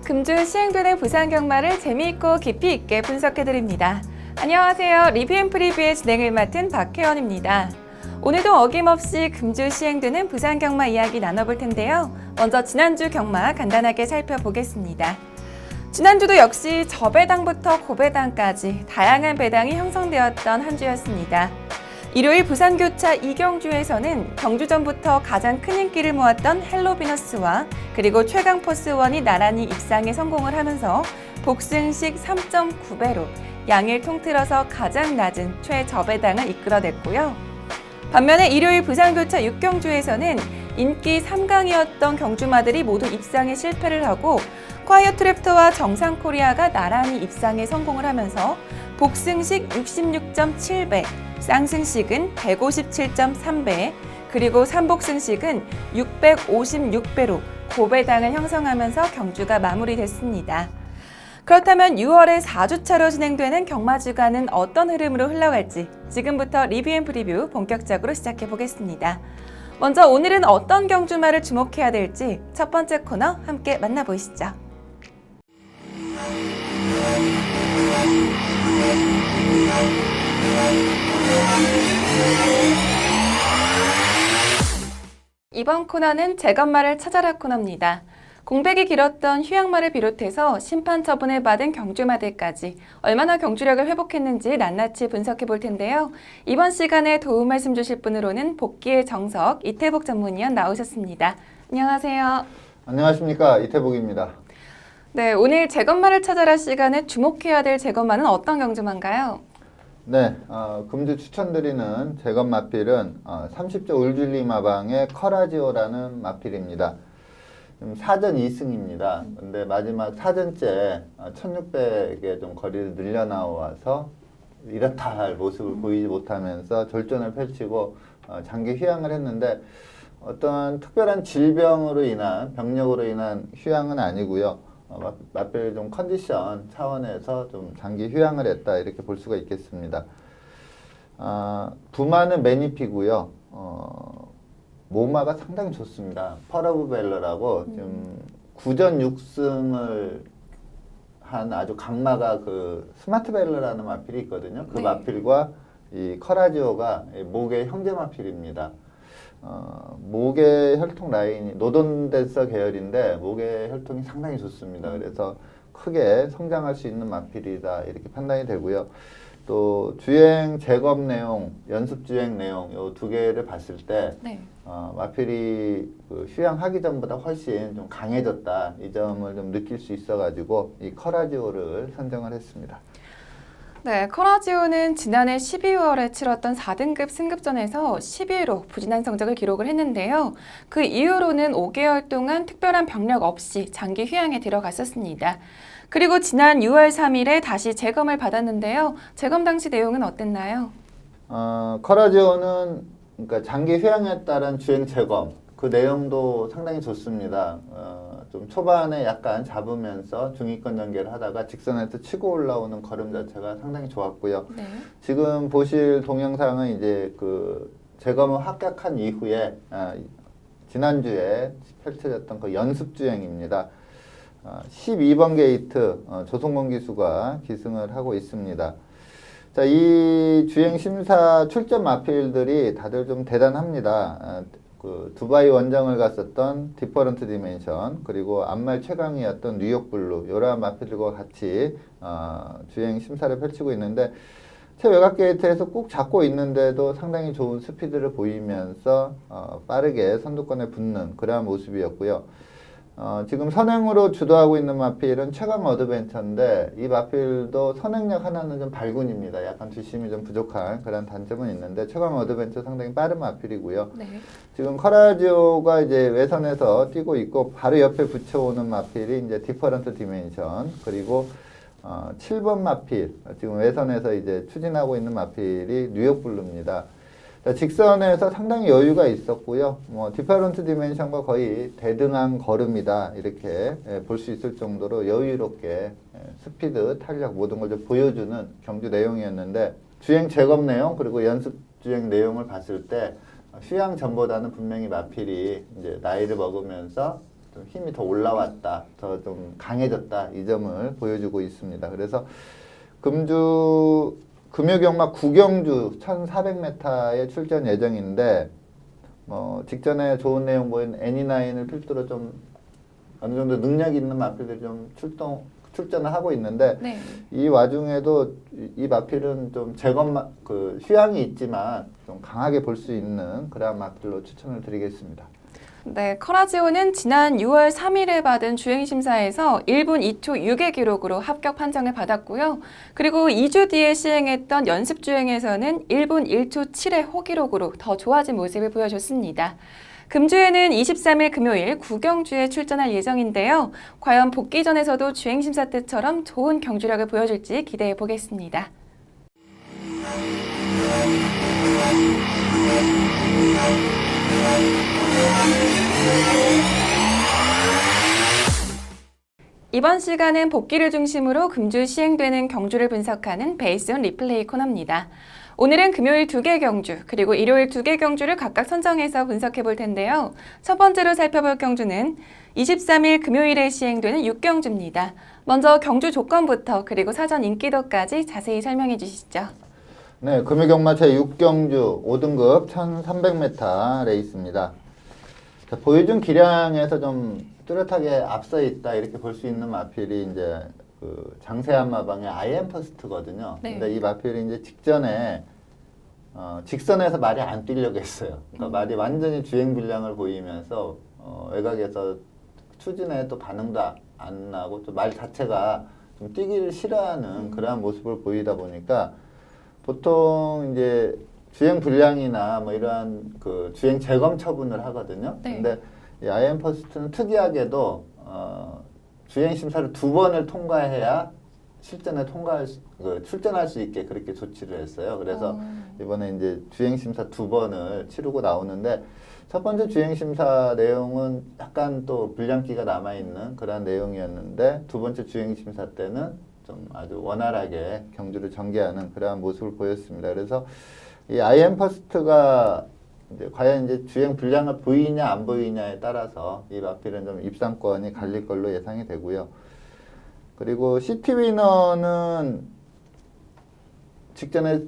금주 시행되는 부산 경마를 재미있고 깊이 있게 분석해드립니다. 안녕하세요. 리뷰앤프리뷰의 진행을 맡은 박혜원입니다. 오늘도 어김없이 금주 시행되는 부산 경마 이야기 나눠볼 텐데요. 먼저 지난주 경마 간단하게 살펴보겠습니다. 지난주도 역시 저배당부터 고배당까지 다양한 배당이 형성되었던 한 주였습니다. 일요일 부산교차 이경주에서는 경주전부터 가장 큰 인기를 모았던 헬로비너스와 그리고 최강포스원이 나란히 입상에 성공을 하면서 복승식 3.9배로 양일 통틀어서 가장 낮은 최저배당을 이끌어냈고요. 반면에 일요일 부산교차 6경주에서는 인기 3강이었던 경주마들이 모두 입상에 실패를 하고 콰이어 트랩터와 정상코리아가 나란히 입상에 성공을 하면서 복승식 66.7배, 쌍승식은 157.3배, 그리고 삼복승식은 656배로 고배당을 형성하면서 경주가 마무리됐습니다. 그렇다면 6월에 4주차로 진행되는 경마주간은 어떤 흐름으로 흘러갈지 지금부터 리뷰앤프리뷰 본격적으로 시작해보겠습니다. 먼저 오늘은 어떤 경주마를 주목해야 될지 첫 번째 코너 함께 만나보시죠. 이번 코너는 제것말을 찾아라 코너입니다. 공백이 길었던 휴양마를 비롯해서 심판 처분을 받은 경주마들까지 얼마나 경주력을 회복했는지 낱낱이 분석해 볼 텐데요. 이번 시간에 도움 말씀 주실 분으로는 복귀의 정석 이태복 전문위원 나오셨습니다. 안녕하세요. 안녕하십니까, 이태복입니다. 네, 오늘 제것말을 찾아라 시간에 주목해야 될 제것말은 어떤 경주마인가요? 네, 금주 추천드리는 제것 마필은 30조 울줄리 마방의 커라지오라는 마필입니다. 사전 2승입니다. 근데 마지막 사전째 1600에 좀 거리를 늘려나와서 이렇다 할 모습을 보이지 못하면서 절전을 펼치고 장기 휴양을 했는데 어떤 특별한 질병으로 인한 병력으로 인한 휴양은 아니고요. 마필 좀 컨디션 차원에서 좀 장기 휴양을 했다 이렇게 볼 수가 있겠습니다. 부마는 매니피고요. 모마가 상당히 좋습니다. 펄어브 벨러라고 좀 9전 6승을 한 아주 강마가 그 스마트 벨러라는 마필이 있거든요. 그 마필과 이 커라지오가 목의 형제 마필입니다. 목의 혈통 라인이 노돈댄서 계열인데 목의 혈통이 상당히 좋습니다. 그래서 크게 성장할 수 있는 마필이다 이렇게 판단이 되고요. 또 주행 제겁 내용, 연습 주행 내용 이 두 개를 봤을 때 마필이 그 휴양하기 전보다 훨씬 좀 강해졌다 이 점을 좀 느낄 수 있어가지고 이 커라지오를 선정을 했습니다. 네, 커라지오는 지난해 12월에 치렀던 4등급 승급전에서 12위로 부진한 성적을 기록을 했는데요. 그 이후로는 5개월 동안 특별한 병력 없이 장기 휴양에 들어갔었습니다. 그리고 지난 6월 3일에 다시 재검을 받았는데요. 재검 당시 내용은 어땠나요? 커라지오는 그러니까 장기 휴양에 따른 주행 재검 그 내용도 상당히 좋습니다. 좀 초반에 약간 잡으면서 중위권 전개를 하다가 직선에서 치고 올라오는 걸음 자체가 상당히 좋았고요. 네. 지금 보실 동영상은 이제 그 재검을 합격한 이후에 지난주에 펼쳐졌던 그 연습 주행입니다. 12번 게이트 조성곤 기수가 기승을 하고 있습니다. 자, 이 주행 심사 출전 마필들이 다들 좀 대단합니다. 그 두바이 원정을 갔었던 디퍼런트 디멘션 그리고 안말 최강이었던 뉴욕 블루 이러한 마필들과 같이 주행 심사를 펼치고 있는데 최외곽 게이트에서 꾹 잡고 있는데도 상당히 좋은 스피드를 보이면서 빠르게 선두권에 붙는 그러한 모습이었고요. 지금 선행으로 주도하고 있는 마필은 최강 어드벤처인데 이 마필도 선행력 하나는 좀 발군입니다. 약간 뒷심이 좀 부족한 그런 단점은 있는데 최강 어드벤처 상당히 빠른 마필이고요. 네. 지금 커라지오가 이제 외선에서 뛰고 있고 바로 옆에 붙여오는 마필이 이제 디퍼런트 디멘션 그리고 7번 마필 지금 외선에서 이제 추진하고 있는 마필이 뉴욕 블루입니다. 직선에서 상당히 여유가 있었고요. 디퍼런트 디멘션과 거의 대등한 걸음이다 이렇게 볼 수 있을 정도로 여유롭게 스피드, 탄력 모든 걸 좀 보여주는 경주 내용이었는데 주행 재검 내용 그리고 연습 주행 내용을 봤을 때 휴양 전보다는 분명히 마필이 이제 나이를 먹으면서 좀 힘이 더 올라왔다, 더 좀 강해졌다 이 점을 보여주고 있습니다. 그래서 금주 금요경마 구경주 1,400m의 출전 예정인데 직전에 좋은 내용 보인 애니나인을 필두로 좀 어느 정도 능력 있는 마필들이 좀 출전을 하고 있는데 네. 이 와중에도 이 마필은 좀 휴양이 있지만 좀 강하게 볼 수 있는 그러한 마필로 추천을 드리겠습니다. 네, 커라지오는 지난 6월 3일에 받은 주행심사에서 1분 2초 6의 기록으로 합격 판정을 받았고요. 그리고 2주 뒤에 시행했던 연습주행에서는 1분 1초 7의 호기록으로 더 좋아진 모습을 보여줬습니다. 금주에는 23일 금요일 구경주에 출전할 예정인데요. 과연 복귀전에서도 주행심사 때처럼 좋은 경주력을 보여줄지 기대해 보겠습니다. 이번 시간은 복귀를 중심으로 금주 시행되는 경주를 분석하는 베이스온 리플레이 코너입니다. 오늘은 금요일 2개 경주, 그리고 일요일 2개 경주를 각각 선정해서 분석해 볼 텐데요. 첫 번째로 살펴볼 경주는 23일 금요일에 시행되는 6경주입니다. 먼저 경주 조건부터 그리고 사전 인기도까지 자세히 설명해 주시죠. 네, 금요경마 제6경주 5등급 1,300m 레이스입니다. 자, 보여준 기량에서 좀 뚜렷하게 앞서 있다 이렇게 볼 수 있는 마필이 이제 그 장세한 마방의 아이엠퍼스트거든요. 네. 근데 이 마필이 이제 직전에 직선에서 말이 안 뛰려고 했어요. 그러니까 말이 완전히 주행 불량을 보이면서 외곽에서 추진에 또 반응도 안 나고 또 말 자체가 좀 뛰기를 싫어하는 그러한 모습을 보이다 보니까 보통 이제 주행 불량이나 뭐 이러한 그 주행 재검 처분을 하거든요. 네. 근데 이 아이엠퍼스트는 특이하게도 주행 심사를 2번을 통과해야 실전에 출전할 수 있게 그렇게 조치를 했어요. 그래서 이번에 이제 주행 심사 2번을 치르고 나오는데 첫 번째 주행 심사 내용은 약간 또 불량기가 남아 있는 그런 내용이었는데 두 번째 주행 심사 때는 좀 아주 원활하게 경주를 전개하는 그러한 모습을 보였습니다. 그래서 이 아이엠퍼스트가 이제 과연 이제 주행 불량을 보이냐 안 보이냐에 따라서 이 마필은 좀 입상권이 갈릴 걸로 예상이 되고요. 그리고 시티위너는 직전에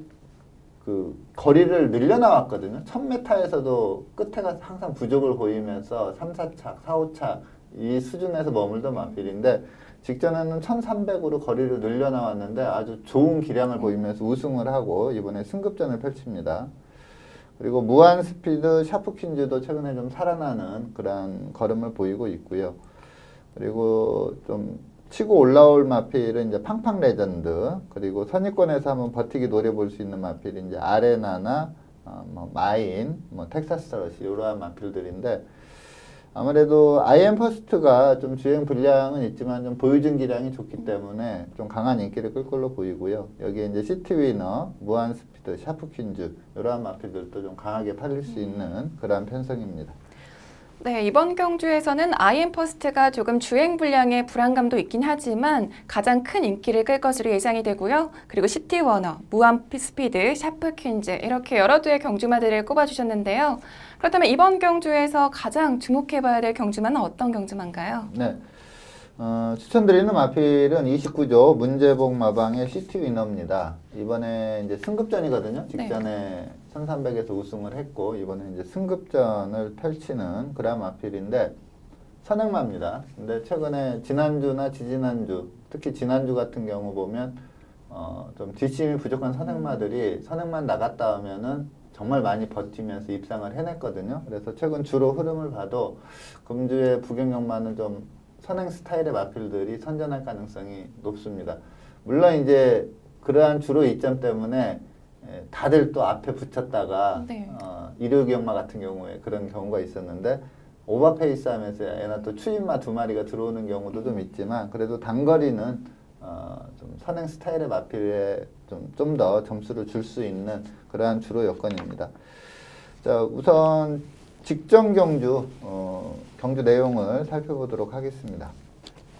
그 거리를 늘려 나왔거든요. 1000m에서도 끝에가 항상 부족을 보이면서 3, 4착, 4, 5착 이 수준에서 머물던 마필인데 직전에는 1300으로 거리를 늘려 나왔는데 아주 좋은 기량을 보이면서 우승을 하고 이번에 승급전을 펼칩니다. 그리고 무한 스피드 샤프퀸즈도 최근에 좀 살아나는 그런 걸음을 보이고 있고요. 그리고 좀 치고 올라올 마필은 이제 팡팡 레전드, 그리고 선입권에서 한번 버티기 노려볼 수 있는 마필이 이제 아레나나 뭐 마인, 뭐 텍사스 러시 이러한 마필들인데 아무래도 아이엠퍼스트가 좀 주행 불량은 있지만 좀 보여준 기량이 좋기 때문에 좀 강한 인기를 끌 걸로 보이고요. 여기에 이제 시티위너, 무한 스피드, 샤프퀸즈 이러한 마필들도 좀 강하게 팔릴 수 있는 그러한 편성입니다. 네, 이번 경주에서는 아이엠퍼스트가 조금 주행 불량의 불안감도 있긴 하지만 가장 큰 인기를 끌 것으로 예상이 되고요. 그리고 시티워너, 무한 스피드, 샤프퀸즈 이렇게 여러 두의 경주마들을 꼽아주셨는데요. 그렇다면 이번 경주에서 가장 주목해봐야 될 경주마는 어떤 경주마인가요? 네, 추천드리는 마필은 29조 문제복 마방의 시티위너입니다. 이번에 이제 승급전이거든요. 직전에 1300에서 우승을 했고 이번에 이제 승급전을 펼치는 그런 마필인데 선행마입니다. 근데 최근에 지난주나 지지난주, 특히 지난주 같은 경우 보면 좀 뒷심이 부족한 선행마들이 선행만 나갔다 하면은 정말 많이 버티면서 입상을 해냈거든요. 그래서 최근 주로 흐름을 봐도 금주의 부경경마는 좀 선행 스타일의 마필들이 선전할 가능성이 높습니다. 물론 이제 그러한 주로 이점 때문에 다들 또 앞에 붙였다가 일요경마 같은 경우에 그런 경우가 있었는데 오버페이스 하면서 애나 또 추임마 2마리가 들어오는 경우도 좀 있지만 그래도 단거리는 좀 선행 스타일의 마필에 좀 더 점수를 줄 수 있는 그러한 주로 여건입니다. 자, 우선 직전 경주 경주 내용을 살펴보도록 하겠습니다.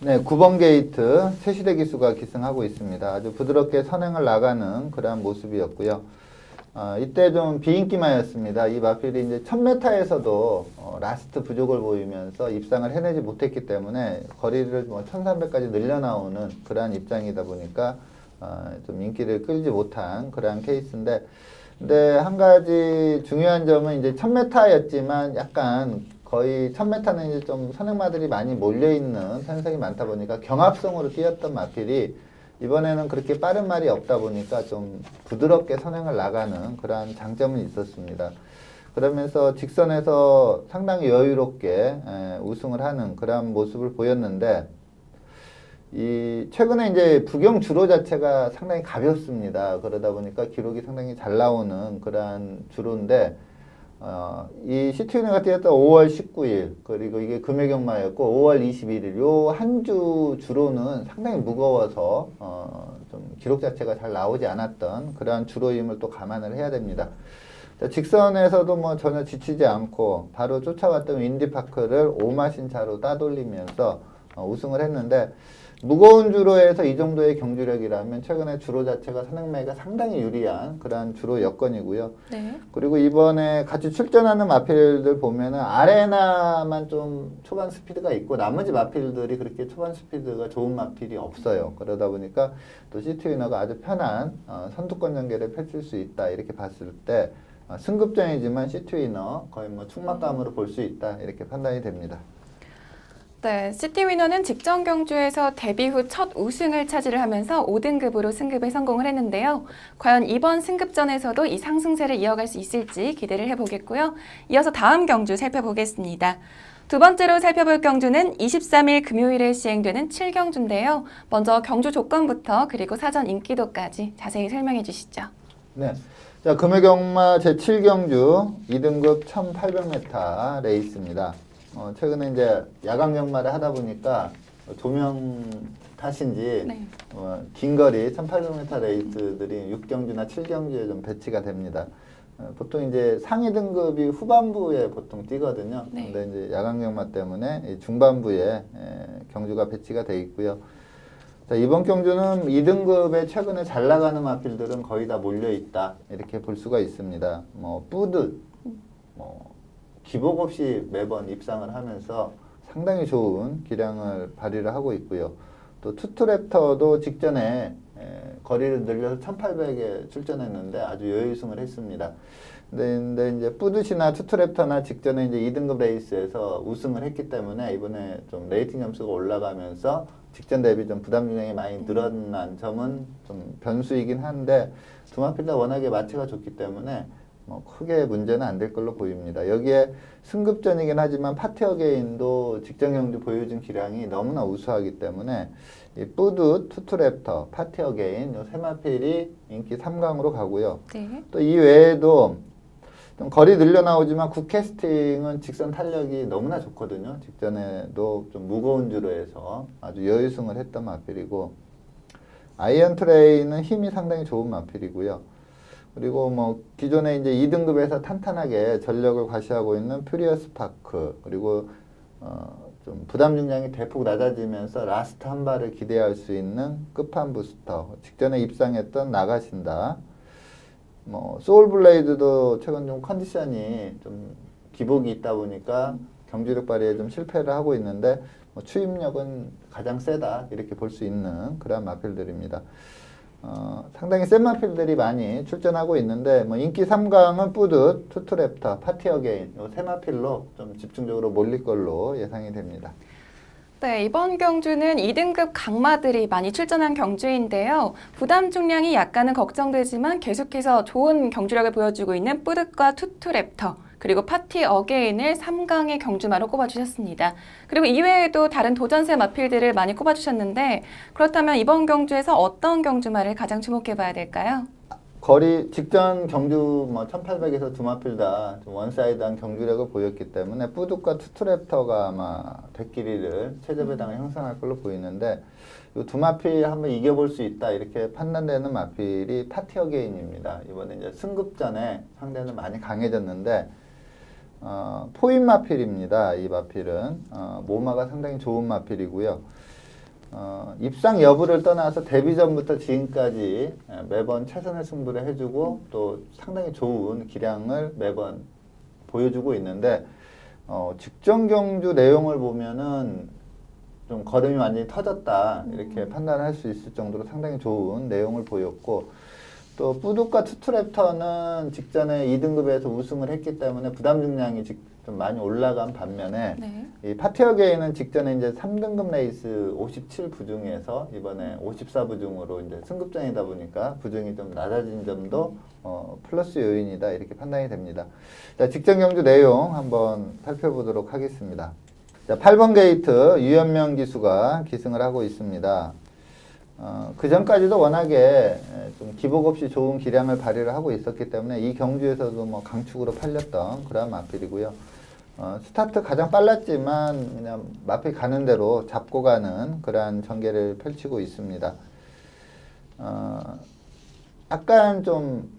네, 9번 게이트 최시대 기수가 기승하고 있습니다. 아주 부드럽게 선행을 나가는 그러한 모습이었고요. 이때 좀 비인기마였습니다. 이 마필이 이제 1000m에서도 라스트 부족을 보이면서 입상을 해내지 못했기 때문에 거리를 뭐 1300까지 늘려나오는 그러한 입장이다 보니까 좀 인기를 끌지 못한 그러한 케이스인데, 근데 한 가지 중요한 점은 이제 1000m였지만 약간 거의 1000m는 이제 좀 선행마들이 많이 몰려있는 편성이 많다 보니까 경합성으로 뛰었던 마필이 이번에는 그렇게 빠른 말이 없다 보니까 좀 부드럽게 선행을 나가는 그러한 장점은 있었습니다. 그러면서 직선에서 상당히 여유롭게 우승을 하는 그런 모습을 보였는데, 최근에 이제 부경 주로 자체가 상당히 가볍습니다. 그러다 보니까 기록이 상당히 잘 나오는 그러한 주로인데, 이 시트위너가 뛰었던 5월 19일, 그리고 이게 금요경마였고 5월 21일, 요 한 주 주로는 상당히 무거워서 좀 기록 자체가 잘 나오지 않았던 그러한 주로임을 또 감안을 해야 됩니다. 자, 직선에서도 뭐 전혀 지치지 않고 바로 쫓아왔던 윈디파크를 오마신 차로 따돌리면서 우승을 했는데, 무거운 주로에서 이 정도의 경주력이라면 최근에 주로 자체가 선행매가 상당히 유리한 그러한 주로 여건이고요. 네. 그리고 이번에 같이 출전하는 마필들 보면은 아레나만 좀 초반 스피드가 있고 나머지 마필들이 그렇게 초반 스피드가 좋은 마필이 없어요. 그러다 보니까 또 시트위너가 아주 편한 선두권 전개를 펼칠 수 있다, 이렇게 봤을 때 승급전이지만 시트위너 거의 뭐 충막감으로 볼 수 있다, 이렇게 판단이 됩니다. 네, 시티위너는 직전 경주에서 데뷔 후 첫 우승을 차지를 하면서 5등급으로 승급에 성공을 했는데요. 과연 이번 승급전에서도 이 상승세를 이어갈 수 있을지 기대를 해보겠고요. 이어서 다음 경주 살펴보겠습니다. 두 번째로 살펴볼 경주는 23일 금요일에 시행되는 7경주인데요. 먼저 경주 조건부터 그리고 사전 인기도까지 자세히 설명해 주시죠. 네. 자, 금요경마 제7경주 2등급 1800m 레이스입니다. 최근에 이제 야간 경마를 하다 보니까 조명 탓인지 네. 긴 거리 1800m 레이스들이 6경주나 7경주에 좀 배치가 됩니다. 보통 이제 상위 등급이 후반부에 보통 뛰거든요. 네. 근데 이제 야간 경마 때문에 이 중반부에 경주가 배치가 돼 있고요. 자, 이번 경주는 2등급에 최근에 잘 나가는 마필들은 거의 다 몰려 있다, 이렇게 볼 수가 있습니다. 뭐 뿌듯, 기복 없이 매번 입상을 하면서 상당히 좋은 기량을 발휘를 하고 있고요. 또 투투랩터도 직전에 거리를 늘려서 1800에 출전했는데 아주 여유승을 했습니다. 근데 이제 뿌듯이나 투투랩터나 직전에 이제 2등급 레이스에서 우승을 했기 때문에 이번에 좀 레이팅 점수가 올라가면서 직전 대비 좀 부담 중량이 많이 늘어난 점은 좀 변수이긴 한데, 두 마필 다 워낙에 마체가 좋기 때문에 뭐 크게 문제는 안 될 걸로 보입니다. 여기에 승급전이긴 하지만 파티어게인도 직전 경주 보여준 기량이 너무나 우수하기 때문에 이 뿌듯, 투투랩터, 파티어게인 요 세 마필이 인기 3강으로 가고요. 네. 또 이 외에도 좀 거리 늘려 나오지만 굿캐스팅은 직선 탄력이 너무나 좋거든요. 직전에도 좀 무거운 주로 해서 아주 여유승을 했던 마필이고, 아이언 트레이는 힘이 상당히 좋은 마필이고요. 그리고 뭐 기존에 이제 2등급에서 탄탄하게 전력을 과시하고 있는 퓨리어스 파크, 그리고 좀 부담 중량이 대폭 낮아지면서 라스트 한 발을 기대할 수 있는 끝판 부스터, 직전에 입상했던 나가신다. 뭐 소울블레이드도 최근 좀 컨디션이 좀 기복이 있다 보니까 경주력 발휘에 좀 실패를 하고 있는데 뭐 추임력은 가장 세다, 이렇게 볼 수 있는 그런 마필들입니다. 상당히 센 마필들이 많이 출전하고 있는데 뭐 인기 3강은 뿌듯, 투투랩터, 파티어게인 요 세 마필로 좀 집중적으로 몰릴 걸로 예상이 됩니다. 네, 이번 경주는 2등급 강마들이 많이 출전한 경주인데요. 부담 중량이 약간은 걱정되지만 계속해서 좋은 경주력을 보여주고 있는 뿌듯과 투투랩터, 그리고 파티 어게인을 3강의 경주마로 꼽아주셨습니다. 그리고 이외에도 다른 도전세 마필들을 많이 꼽아주셨는데, 그렇다면 이번 경주에서 어떤 경주마를 가장 주목해봐야 될까요? 거리 직전 경주 뭐 1800에서 두 마필 다 좀 원사이드한 경주력을 보였기 때문에 뿌듯과 투투랩터가 아마 대끼리를 최저 배당을 형성할 걸로 보이는데, 이 두 마필 한번 이겨볼 수 있다, 이렇게 판단되는 마필이 파티어게인입니다. 이번에 이제 승급전에 상대는 많이 강해졌는데 포인 마필입니다. 이 마필은 모마가 상당히 좋은 마필이고요. 입상 여부를 떠나서 데뷔 전부터 지금까지 매번 최선의 승부를 해주고 또 상당히 좋은 기량을 매번 보여주고 있는데 직전 경주 내용을 보면은 좀 걸음이 완전히 터졌다 이렇게 판단할 수 있을 정도로 상당히 좋은 내용을 보였고 또 뿌둑과 투트랩터는 직전에 2등급에서 우승을 했기 때문에 부담 중량이 좀 많이 올라간 반면에 네. 이 파티어게이는 직전에 이제 3등급 레이스 57 부중에서 이번에 54 부중으로 이제 승급전이다 보니까 부중이 좀 낮아진 점도 플러스 요인이다 이렇게 판단이 됩니다. 자, 직전 경주 내용 한번 살펴보도록 하겠습니다. 자, 8번 게이트 유현명 기수가 기승을 하고 있습니다. 그 전까지도 워낙에 좀 기복 없이 좋은 기량을 발휘를 하고 있었기 때문에 이 경주에서도 뭐 강축으로 팔렸던 그런 마필이고요. 스타트 가장 빨랐지만 그냥 마필 가는 대로 잡고 가는 그러한 전개를 펼치고 있습니다. 약간 좀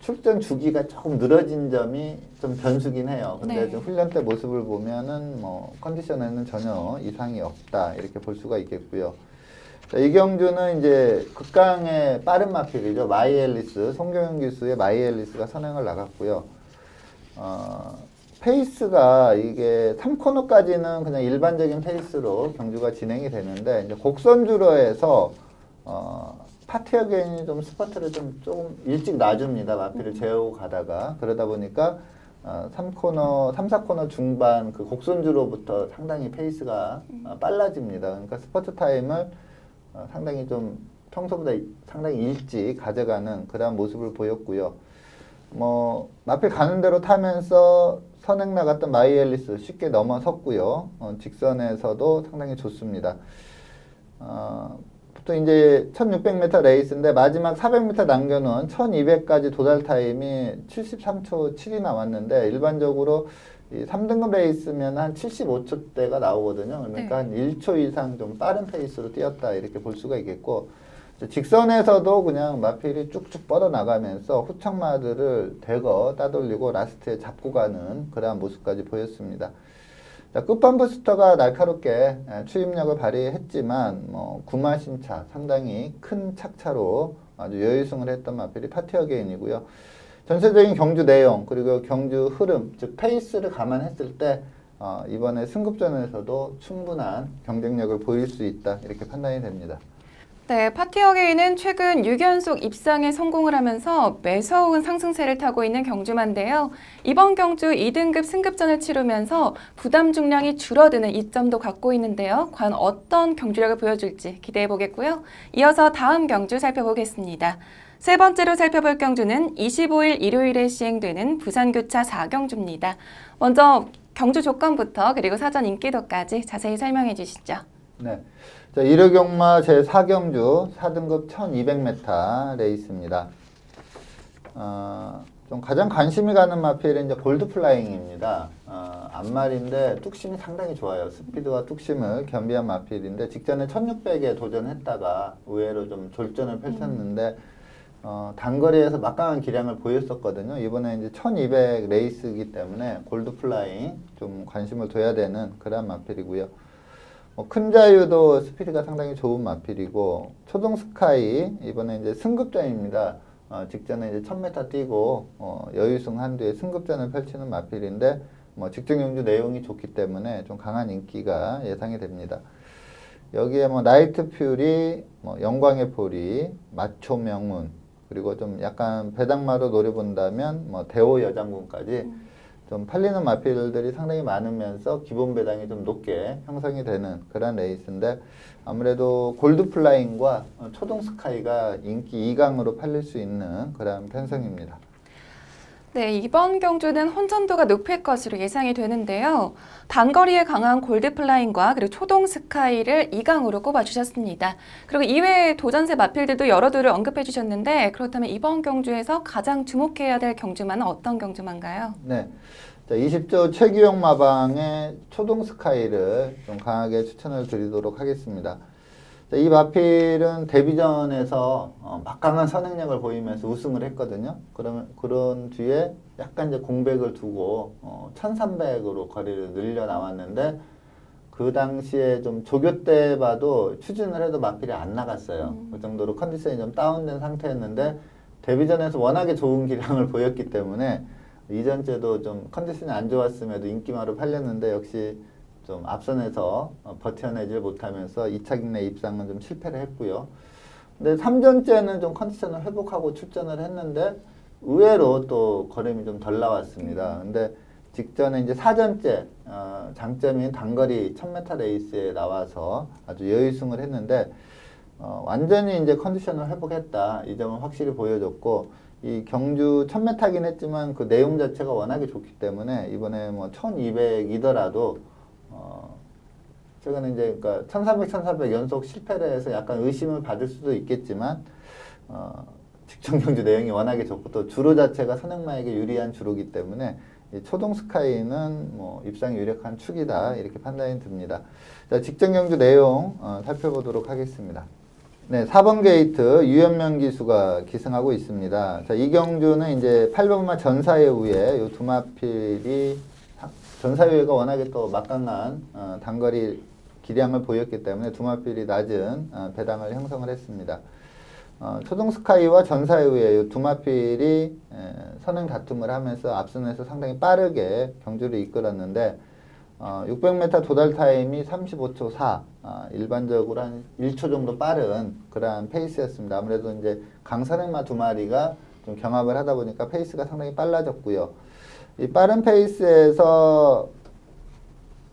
출전 주기가 조금 늘어진 점이 좀 변수긴 해요. 근데 네. 좀 훈련 때 모습을 보면은 뭐 컨디션에는 전혀 이상이 없다 이렇게 볼 수가 있겠고요. 자, 이 경주는 이제 극강의 빠른 마필이죠. 마이앨리스, 송경윤 기수의 마이앨리스가 선행을 나갔고요. 페이스가 이게 3코너까지는 그냥 일반적인 페이스로 경주가 진행이 되는데 이제 곡선주로에서 파티어게인이 좀 스퍼트를 좀 조금 일찍 놔줍니다. 마필을 재우고 가다가 그러다 보니까 3코너, 3, 4코너 중반 그 곡선주로부터 상당히 페이스가 빨라집니다. 그러니까 스퍼트 타임을 상당히 좀 평소보다 상당히 일찍 가져가는 그런 모습을 보였고요. 뭐 마필 가는 대로 타면서 선행 나갔던 마이앨리스 쉽게 넘어섰고요. 직선에서도 상당히 좋습니다. 보통 이제 1600m 레이스인데 마지막 400m 남겨놓은 1200까지 도달 타임이 73초 7이 나왔는데 일반적으로 이 3등급 레이스면 한 75초대가 나오거든요. 그러니까 네. 한 1초 이상 좀 빠른 페이스로 뛰었다 이렇게 볼 수가 있겠고 직선에서도 그냥 마필이 쭉쭉 뻗어나가면서 후청마들을 대거 따돌리고 라스트에 잡고 가는 그러한 모습까지 보였습니다. 자, 끝판 부스터가 날카롭게 추임력을 발휘했지만 구마신차 상당히 큰 착차로 아주 여유승을 했던 마필이 파티어게인이고요. 전체적인 경주 내용 그리고 경주 흐름 즉 페이스를 감안했을 때 이번에 승급전에서도 충분한 경쟁력을 보일 수 있다 이렇게 판단이 됩니다. 네, 파티어게인은 최근 6연속 입상에 성공을 하면서 매서운 상승세를 타고 있는 경주마인데요. 이번 경주 2등급 승급전을 치르면서 부담 중량이 줄어드는 이점도 갖고 있는데요. 과연 어떤 경주력을 보여줄지 기대해 보겠고요. 이어서 다음 경주 살펴보겠습니다. 세 번째로 살펴볼 경주는 25일 일요일에 시행되는 부산교차 4경주입니다. 먼저 경주 조건부터 그리고 사전 인기도까지 자세히 설명해 주시죠. 네. 자, 1호 경마 제4경주 4등급 1200m 레이스입니다. 좀 가장 관심이 가는 마필은 이제 골드플라잉입니다. 앞말인데 뚝심이 상당히 좋아요. 스피드와 뚝심을 겸비한 마필인데 직전에 1600에 도전했다가 의외로 좀 졸전을 펼쳤는데 단거리에서 막강한 기량을 보였었거든요. 이번에 이제 1200 레이스이기 때문에 골드플라잉 좀 관심을 둬야 되는 그런 마필이고요. 큰 자유도 스피드가 상당히 좋은 마필이고 초동스카이 이번에 이제 승급전입니다. 직전에 이제 1000m 뛰고 여유승 한 뒤에 승급전을 펼치는 마필인데 직전 경주 내용이 좋기 때문에 좀 강한 인기가 예상이 됩니다. 여기에 나이트 퓨리, 영광의 포리, 마초 명문 그리고 좀 약간 배당마로 노려본다면 대호 여장군까지 좀 팔리는 마필들이 상당히 많으면서 기본 배당이 좀 높게 형성이 되는 그런 레이스인데 아무래도 골드플라잉과 초동스카이가 인기 2강으로 팔릴 수 있는 그런 편성입니다. 네, 이번 경주는 혼전도가 높을 것으로 예상이 되는데요. 단거리에 강한 골드플라잉과 그리고 초동스카이를 2강으로 꼽아주셨습니다. 그리고 이외에 도전세 마필들도 여러 둘을 언급해 주셨는데 그렇다면 이번 경주에서 가장 주목해야 될 경주마는 어떤 경주마인가요? 네. 자, 20조 최규영 마방의 초동스카이를 좀 강하게 추천을 드리도록 하겠습니다. 자, 이 마필은 데뷔전에서 막강한 선행력을 보이면서 우승을 했거든요. 그런 뒤에 약간 이제 공백을 두고 1300으로 거리를 늘려 나왔는데 그 그 당시에 좀 조교 때 봐도 추진을 해도 마필이 안 나갔어요. 그 정도로 컨디션이 좀 다운된 상태였는데 데뷔전에서 워낙에 좋은 기량을 보였기 때문에 이전째도 좀 컨디션이 안 좋았음에도 인기마로 팔렸는데 역시 좀 앞선에서 버텨내질 못하면서 2차 국내 입상은 좀 실패를 했고요. 근데 3전째는 좀 컨디션을 회복하고 출전을 했는데 의외로 또 걸음이 좀 덜 나왔습니다. 근데 직전에 이제 4전째 장점인 단거리 1000m 레이스에 나와서 아주 여유승을 했는데 완전히 이제 컨디션을 회복했다. 이 점은 확실히 보여줬고 이 경주 1000m긴 했지만 그 내용 자체가 워낙에 좋기 때문에 이번에 뭐 1200이더라도 최근에 이제 그러니까 1300, 1400 연속 실패를 해서 약간 의심을 받을 수도 있겠지만 직전 경주 내용이 워낙에 좋고 또 주로 자체가 선행마에게 유리한 주로기 때문에 이 초동 스카이는 뭐 입상이 유력한 축이다 이렇게 판단이 듭니다. 자, 직전 경주 내용 살펴보도록 하겠습니다. 네, 4번 게이트 유현명 기수가 기승하고 있습니다. 자, 이 경주는 이제 8번마 전사회우에 요 두마필이 전사회가 워낙에 또 막강한 단거리 기량을 보였기 때문에 두마필이 낮은 배당을 형성을 했습니다. 초동스카이와 전사회의 두마필이 선행 다툼을 하면서 앞선에서 상당히 빠르게 경주를 이끌었는데 600m 도달 타임이 35초 4 일반적으로 한 1초 정도 빠른 그러한 페이스였습니다. 아무래도 이제 강선행마 두 마리가 좀 경합을 하다 보니까 페이스가 상당히 빨라졌고요. 이 빠른 페이스에서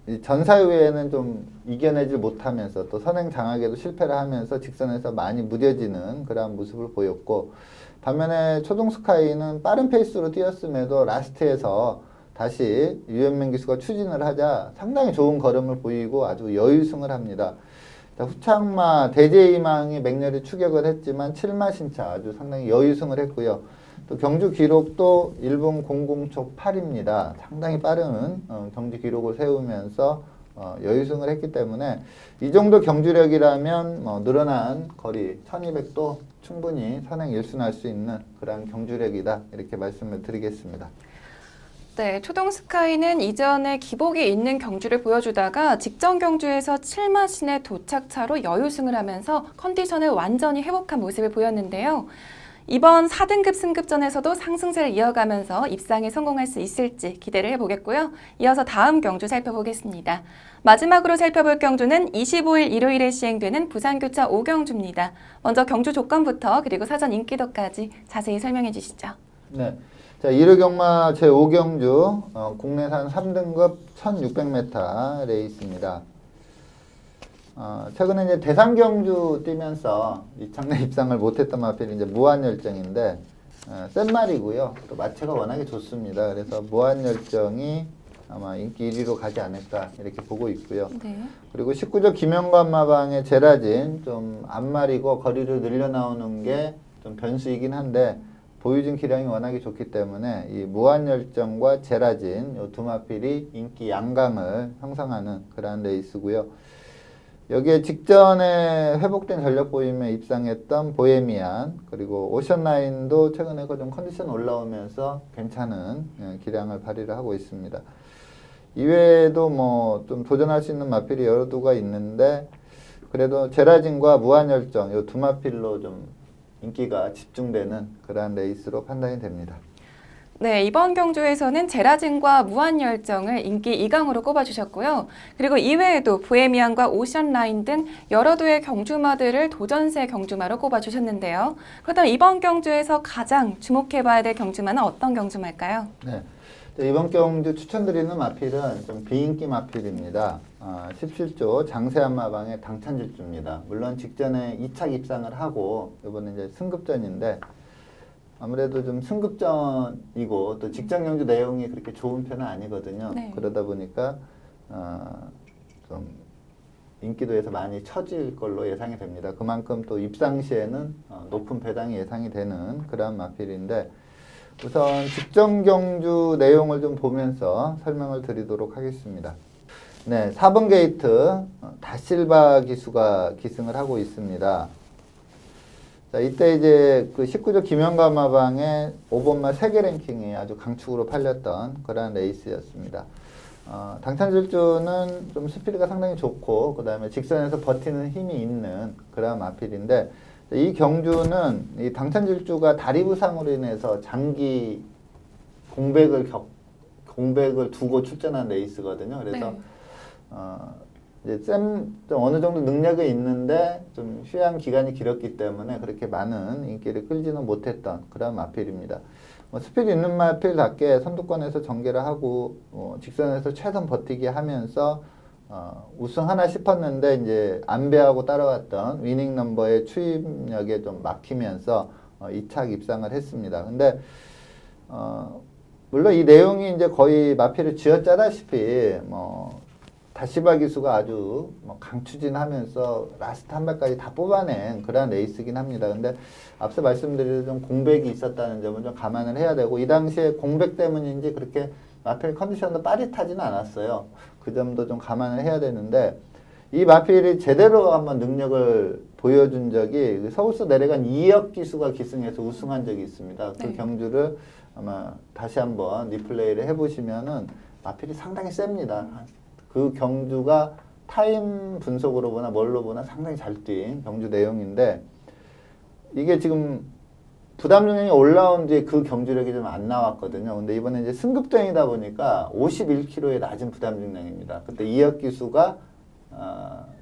이 전사회에는 좀 이겨내질 못하면서 또 선행 장악에도 실패를 하면서 직선에서 많이 무뎌지는 그러한 모습을 보였고 반면에 초동스카이는 빠른 페이스로 뛰었음에도 라스트에서 다시 유현명 기수가 추진을 하자 상당히 좋은 걸음을 보이고 아주 여유승을 합니다. 자, 후창마 대제희망이 맹렬히 추격을 했지만 7마 신차 아주 상당히 여유승을 했고요. 또 경주 기록도 1분 00초 8입니다. 상당히 빠른 경주 기록을 세우면서 여유승을 했기 때문에 이 정도 경주력이라면 늘어난 거리 1200도 충분히 선행 1순할 수 있는 그런 경주력이다 이렇게 말씀을 드리겠습니다. 네, 초동스카이는 이전에 기복이 있는 경주를 보여주다가 직전 경주에서 7마신의 도착차로 여유승을 하면서 컨디션을 완전히 회복한 모습을 보였는데요. 이번 4등급 승급전에서도 상승세를 이어가면서 입상에 성공할 수 있을지 기대를 해보겠고요. 이어서 다음 경주 살펴보겠습니다. 마지막으로 살펴볼 경주는 25일 일요일에 시행되는 부산교차 5경주입니다. 먼저 경주 조건부터 그리고 사전 인기도까지 자세히 설명해 주시죠. 네. 자, 1호 경마 제5경주 국내산 3등급 1600m 레이스입니다. 최근에 이제 대상경주 뛰면서 이창내 입상을 못했던 마필이 이제 무한열정인데 센 말이고요. 또 마체가 워낙에 좋습니다. 그래서 무한열정이 아마 인기 1위로 가지 않을까 이렇게 보고 있고요. 네. 그리고 19조 김영관 마방의 제라진 좀 앞말이고 거리를 늘려 나오는 게 좀 변수이긴 한데 보유진 기량이 워낙에 좋기 때문에 이 무한열정과 제라진 이 두 마필이 인기 양강을 형성하는 그러한 레이스고요. 여기에 직전에 회복된 전력 보임에 입상했던 보헤미안 그리고 오션라인도 최근에 좀 컨디션 올라오면서 괜찮은 기량을 발휘를 하고 있습니다. 이외에도 뭐 좀 도전할 수 있는 마필이 여러 두가 있는데 그래도 제라진과 무한열정 이 두 마필로 좀 인기가 집중되는 그러한 레이스로 판단이 됩니다. 네, 이번 경주에서는 제라진과 무한열정을 인기 2강으로 꼽아주셨고요. 그리고 이외에도 보헤미안과 오션라인 등 여러 두의 경주마들을 도전세 경주마로 꼽아주셨는데요. 그렇다면 이번 경주에서 가장 주목해봐야 될 경주마는 어떤 경주마일까요? 네, 이번 경주 추천드리는 마필은 좀 비인기 마필입니다. 17조 장세한 마방의 당찬질주입니다. 물론 직전에 2차 입상을 하고 이번에 이제 승급전인데 아무래도 좀 승급전이고 또 직전 경주 내용이 그렇게 좋은 편은 아니거든요. 네. 그러다 보니까 좀 인기도에서 많이 처질 걸로 예상이 됩니다. 그만큼 또 입상 시에는 높은 배당이 예상이 되는 그런 마필인데 우선 직전 경주 내용을 좀 보면서 설명을 드리도록 하겠습니다. 네, 4번 게이트 다실바 기수가 기승을 하고 있습니다. 자, 이때 이제 그 19조 김영관 마방의 5번마 세계 랭킹이 아주 강축으로 팔렸던 그러한 레이스였습니다. 당찬질주는 좀 스피드가 상당히 좋고 그 다음에 직선에서 버티는 힘이 있는 그런 마필인데 이 경주는 이 당찬질주가 다리 부상으로 인해서 장기 공백을 두고 출전한 레이스거든요. 그래서 이제 좀 어느 정도 능력이 있는데 좀 휴양 기간이 길었기 때문에 그렇게 많은 인기를 끌지는 못했던 그런 마필입니다. 스피드 있는 마필답게 선두권에서 전개를 하고 직선에서 최선 버티기 하면서 우승하나 싶었는데 이제 안배하고 따라왔던 위닝 넘버의 추임력에 좀 막히면서 2착 입상을 했습니다. 근데 물론 이 내용이 이제 거의 마필을 쥐어짜다시피 다시바 기수가 아주 강추진하면서 라스트 한 발까지 다 뽑아낸 그런 레이스긴 합니다. 근데 앞서 말씀드린 좀 공백이 있었다는 점은 좀 감안을 해야 되고 이 당시에 공백 때문인지 그렇게 마필 컨디션도 빠릿하지는 않았어요. 그 점도 좀 감안을 해야 되는데 이 마필이 제대로 한번 능력을 보여준 적이 서울서 내려간 이혁 기수가 기승해서 우승한 적이 있습니다. 그 경주를 아마 다시 한번 리플레이를 해보시면은 마필이 상당히 셉니다. 그 경주가 타임 분석으로 보나 뭘로 보나 상당히 잘 뛴 경주 내용인데 이게 지금 부담 중량이 올라온 뒤에 그 경주력이 좀 안 나왔거든요. 근데 이번에 이제 승급전이다 보니까 51kg의 낮은 부담 중량입니다. 그때 이혁 기수가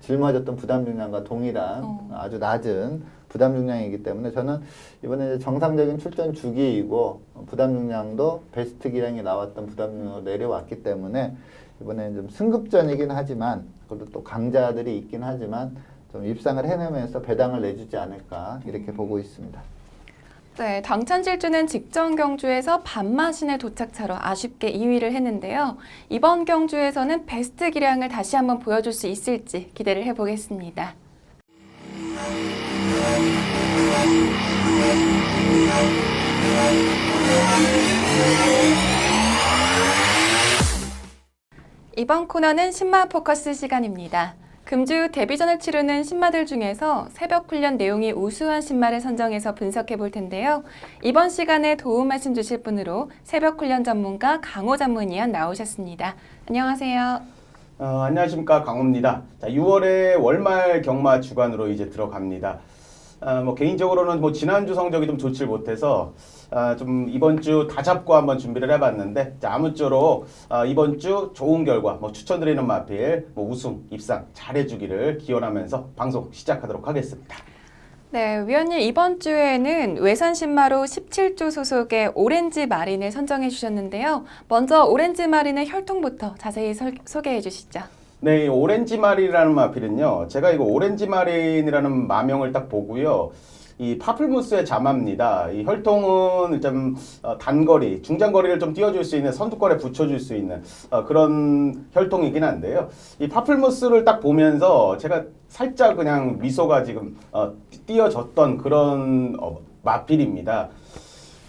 짊어졌던 부담 중량과 동일한 아주 낮은 부담 중량이기 때문에 저는 이번에 이제 정상적인 출전 주기이고 부담 중량도 베스트 기량이 나왔던 부담 중량으로 내려왔기 때문에 이번에는 좀 승급전이긴 하지만 그래도 또 강자들이 있긴 하지만 좀 입상을 해내면서 배당을 내주지 않을까 이렇게 보고 있습니다. 네, 당찬질주는 직전 경주에서 반마신의 도착차로 아쉽게 2위를 했는데요. 이번 경주에서는 베스트 기량을 다시 한번 보여줄 수 있을지 기대를 해보겠습니다. 이번 코너는 신마 포커스 시간입니다. 금주 데뷔전을 치르는 신마들 중에서 새벽 훈련 내용이 우수한 신마를 선정해서 분석해 볼 텐데요. 이번 시간에 도움 말씀 주실 분으로 새벽 훈련 전문가 강호 전문위원 나오셨습니다. 안녕하세요. 안녕하십니까, 강호입니다. 자, 6월에 월말 경마 주간으로 이제 들어갑니다. 개인적으로는 지난주 성적이 좀 좋지 못해서 좀 이번 주 다 잡고 한번 준비를 해봤는데, 자, 아무쪼록 이번 주 좋은 결과 추천드리는 마필 우승 입상 잘해주기를 기원하면서 방송 시작하도록 하겠습니다. 네, 위원님 이번 주에는 외산 신마로 17조 소속의 오렌지 마린을 선정해 주셨는데요. 먼저 오렌지 마린의 혈통부터 자세히 소개해 주시죠. 네, 이 오렌지 마린이라는 마필은요, 제가 이거 오렌지 마린이라는 마명을 딱 보고요, 이 파플무스의 자마입니다. 이 혈통은 좀 단거리, 중장거리를 좀 띄워줄 수 있는, 선두권에 붙여줄 수 있는 그런 혈통이긴 한데요. 이 파플무스를 딱 보면서 제가 살짝 그냥 미소가 지금 띄어졌던 그런 마필입니다.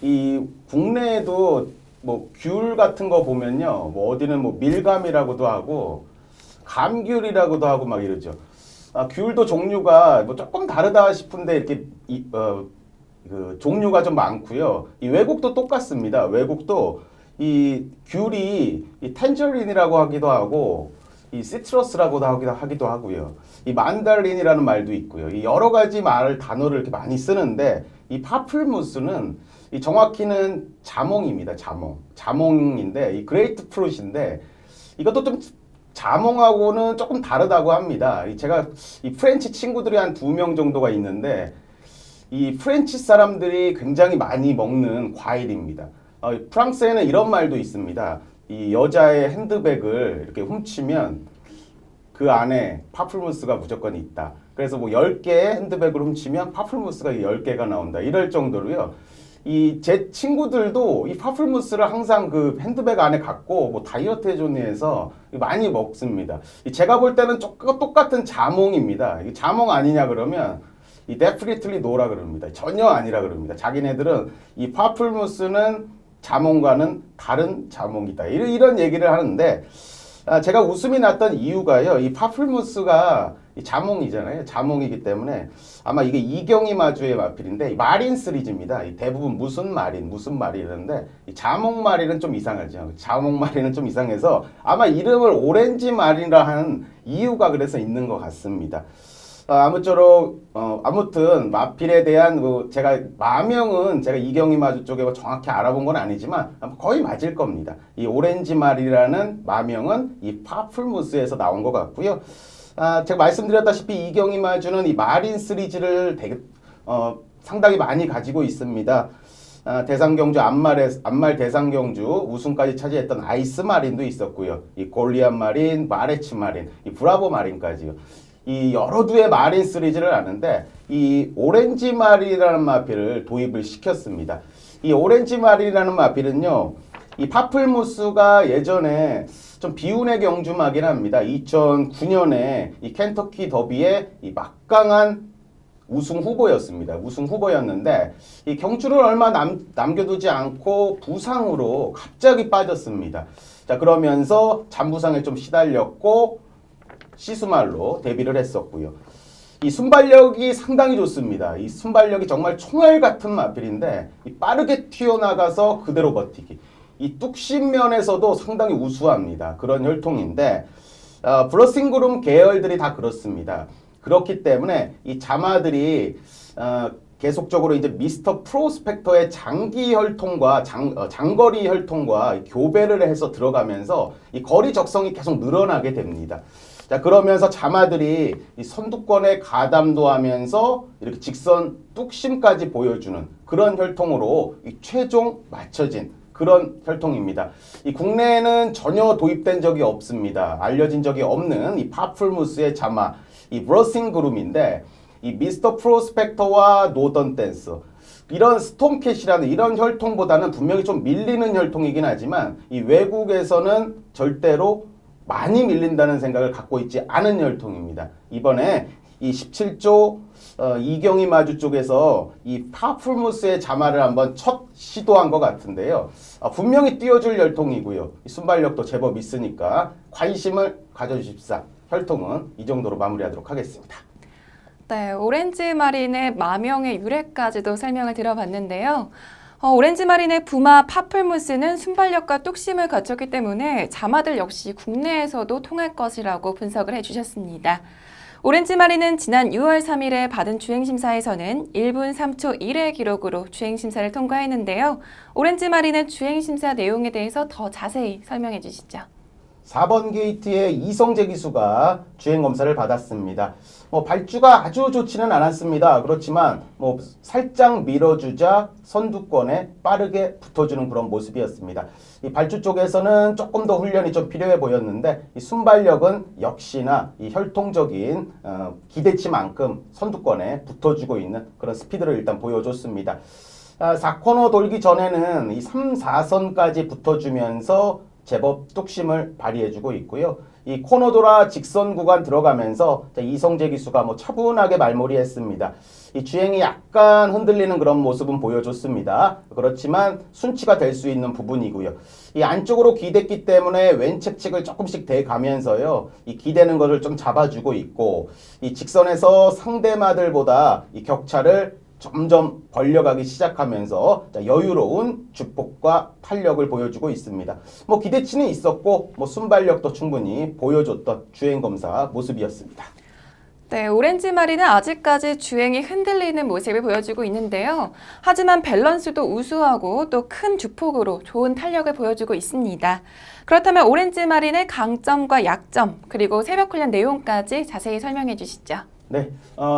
이 국내에도 귤 같은 거 보면요, 어디는 밀감이라고도 하고 감귤이라고도 하고 막 이러죠. 귤도 종류가 조금 다르다 싶은데 이렇게 그 종류가 좀 많고요. 이 외국도 똑같습니다. 외국도 이 귤이 이 텐저린이라고 하기도 하고 이 시트러스라고도 하기도 하고요. 이 만다린이라는 말도 있고요. 이 여러 가지 단어를 이렇게 많이 쓰는데 이 파플무스는 이 정확히는 자몽입니다. 자몽인데 이 그레이트 프루트인데 이것도 좀 자몽하고는 조금 다르다고 합니다. 제가 이 프렌치 친구들이 한 2명 정도가 있는데 이 프렌치 사람들이 굉장히 많이 먹는 과일입니다. 프랑스에는 이런 말도 있습니다. 이 여자의 핸드백을 이렇게 훔치면 그 안에 파플무스가 무조건 있다. 그래서 10개의 핸드백을 훔치면 파플무스가 10개가 나온다. 이럴 정도로요. 제 친구들도 이 파플무스를 항상 그 핸드백 안에 갖고 다이어트 해존위해서 많이 먹습니다. 제가 볼 때는 똑같은 자몽입니다. 이 자몽 아니냐 그러면 이 definitely no라 그럽니다. 전혀 아니라 그럽니다. 자기네들은 이 파플무스는 자몽과는 다른 자몽이다. 이런 얘기를 하는데 제가 웃음이 났던 이유가요. 이 파플무스가 이 자몽이잖아요. 자몽이기 때문에 아마 이게 이경희 마주의 마필인데 마린 시리즈입니다. 이 대부분 무슨 말이라는데 이 자몽 마린은 좀 이상하죠. 자몽 마린은 좀 이상해서 아마 이름을 오렌지 마린이라 한 이유가 그래서 있는 것 같습니다. 아무튼 마필에 대한 제가 마명은 제가 이경희 마주 쪽에 정확히 알아본 건 아니지만 거의 맞을 겁니다. 이 오렌지 마리라는 마명은 이 파플무스에서 나온 것 같고요. 제가 말씀드렸다시피 이경희 마주는 이 마린 시리즈를 상당히 많이 가지고 있습니다. 대상경주 안말 대상경주 우승까지 차지했던 아이스 마린도 있었고요. 이 골리앗 마린, 마레츠 마린, 이 브라보 마린까지요. 이 여러 두의 마린 시리즈를 아는데 이 오렌지 마린이라는 마필을 도입을 시켰습니다. 이 오렌지 마린이라는 마필은요, 이 파플무스가 예전에 좀 비운의 경주마긴 합니다. 2009년에 이 켄터키 더비의 이 막강한 우승 후보였습니다. 우승 후보였는데 이 경주를 얼마 남겨두지 않고 부상으로 갑자기 빠졌습니다. 자, 그러면서 잔부상에 좀 시달렸고 시스말로 데뷔를 했었고요. 이 순발력이 상당히 좋습니다. 이 순발력이 정말 총알 같은 마필인데 이 빠르게 튀어나가서 그대로 버티기. 이 뚝심면에서도 상당히 우수합니다. 그런 혈통인데 블러싱그룸 계열들이 다 그렇습니다. 그렇기 때문에 이 자마들이 계속적으로 이제 미스터 프로스펙터의 장기 혈통과 장거리 혈통과 교배를 해서 들어가면서 이 거리 적성이 계속 늘어나게 됩니다. 자, 그러면서 자마들이 이 선두권에 가담도 하면서 이렇게 직선 뚝심까지 보여주는 그런 혈통으로 이 최종 맞춰진 그런 혈통입니다. 이 국내에는 전혀 도입된 적이 없습니다. 알려진 적이 없는 이 파플무스의 자마, 이 브러싱그룸인데 이 미스터 프로스펙터와 노던 댄스 이런 스톰캣이라는 이런 혈통보다는 분명히 좀 밀리는 혈통이긴 하지만 이 외국에서는 절대로 많이 밀린다는 생각을 갖고 있지 않은 혈통입니다. 이번에 이 17조 이경희 마주 쪽에서 이 파플무스의 자마를 한번 첫 시도한 것 같은데요. 분명히 띄워줄 혈통이고요. 순발력도 제법 있으니까 관심을 가져주십사. 혈통은 이 정도로 마무리하도록 하겠습니다. 네, 오렌지 마린의 마명의 유래까지도 설명을 들어봤는데요. 오렌지 마린의 부마 파플무스는 순발력과 뚝심을 갖췄기 때문에 자마들 역시 국내에서도 통할 것이라고 분석을 해주셨습니다. 오렌지 마린은 지난 6월 3일에 받은 주행심사에서는 1분 3초 1의 기록으로 주행심사를 통과했는데요. 오렌지 마린의 주행심사 내용에 대해서 더 자세히 설명해 주시죠. 4번 게이트의 이성재 기수가 주행검사를 받았습니다. 발주가 아주 좋지는 않았습니다. 그렇지만 살짝 밀어주자 선두권에 빠르게 붙어주는 그런 모습이었습니다. 이 발주 쪽에서는 조금 더 훈련이 좀 필요해 보였는데 이 순발력은 역시나 이 혈통적인 기대치만큼 선두권에 붙어주고 있는 그런 스피드를 일단 보여줬습니다. 4코너 돌기 전에는 이 3, 4선까지 붙어주면서 제법 뚝심을 발휘해주고 있고요. 이 코너 돌아 직선 구간 들어가면서 이성재 기수가 차분하게 말몰이했습니다. 이 주행이 약간 흔들리는 그런 모습은 보여줬습니다. 그렇지만 순치가 될 수 있는 부분이고요. 이 안쪽으로 기댔기 때문에 왼측측을 조금씩 대가면서요. 이 기대는 것을 좀 잡아주고 있고 이 직선에서 상대마들보다 이 격차를 점점 벌려가기 시작하면서 여유로운 주폭과 탄력을 보여주고 있습니다. 기대치는 있었고 순발력도 충분히 보여줬던 주행검사 모습이었습니다. 네, 오렌지 마린은 아직까지 주행이 흔들리는 모습을 보여주고 있는데요. 하지만 밸런스도 우수하고 또 큰 주폭으로 좋은 탄력을 보여주고 있습니다. 그렇다면 오렌지 마린의 강점과 약점 그리고 새벽 훈련 내용까지 자세히 설명해 주시죠. 네,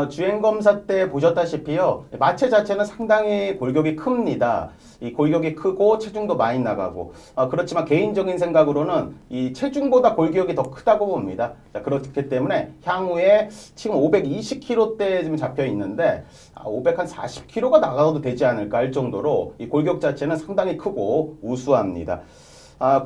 주행검사 때 보셨다시피요. 마체 자체는 상당히 골격이 큽니다. 이 골격이 크고 체중도 많이 나가고 그렇지만 개인적인 생각으로는 이 체중보다 골격이 더 크다고 봅니다. 자, 그렇기 때문에 향후에 지금 520kg대에 지금 잡혀 있는데 540kg가 나가도 되지 않을까 할 정도로 이 골격 자체는 상당히 크고 우수합니다.